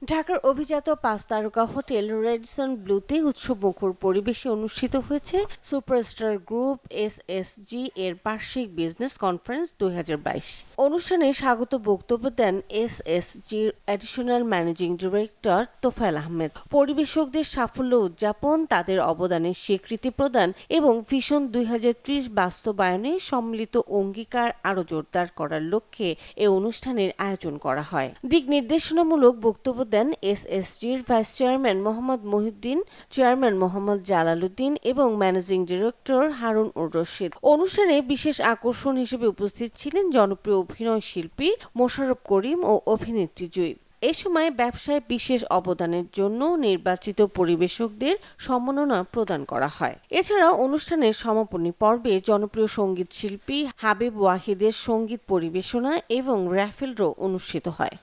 ঢাকার অভিজাত ৫ তারকা হোটেল রেডিসন ব্লুতে উৎসবমুখর পরিবেশে অনুষ্ঠিত হয়েছে সুপারস্টার গ্রুপ এসএসজি এর বার্ষিক বিজনেস কনফারেন্স ২০২২। অনুষ্ঠানে স্বাগত বক্তব্য দেন এসএসজির additional managing director Tofail Ahmed. পরিবেশকদের সাফল্য উদযাপন, তাদের অবদানের স্বীকৃতি প্রদান এবং ভিশন ২০৩০ বাস্তবায়নে সম্মিলিত অঙ্গীকার আরও জোরদার করার লক্ষ্যে এ অনুষ্ঠানের আয়োজন করা হয়। দিক নির্দেশনামূলক বক্তব্য দেন এসএসজির vice chairman Mohammad Mohiuddin, chairman Mohammad Jalaluddin এবং ম্যানেজিং ডিরেক্টর হারুন-উর রশিদ। অনুষ্ঠানে বিশেষ আকর্ষণ হিসেবে উপস্থিত ছিলেন জনপ্রিয় অভিনয় শিল্পী মোশাররফ করিম ও অভিনেত্রী জুই। এ সময় ব্যবসায় বিশেষ অবদানের জন্য নির্বাচিত পরিবেশকদের সম্মাননা প্রদান করা হয়। এছাড়া অনুষ্ঠানের সমাপনী পর্বে জনপ্রিয় সঙ্গীত শিল্পী হাবিব ওয়াহিদের সঙ্গীত পরিবেশনা এবং র্যাফেল ড্র অনুষ্ঠিত হয়।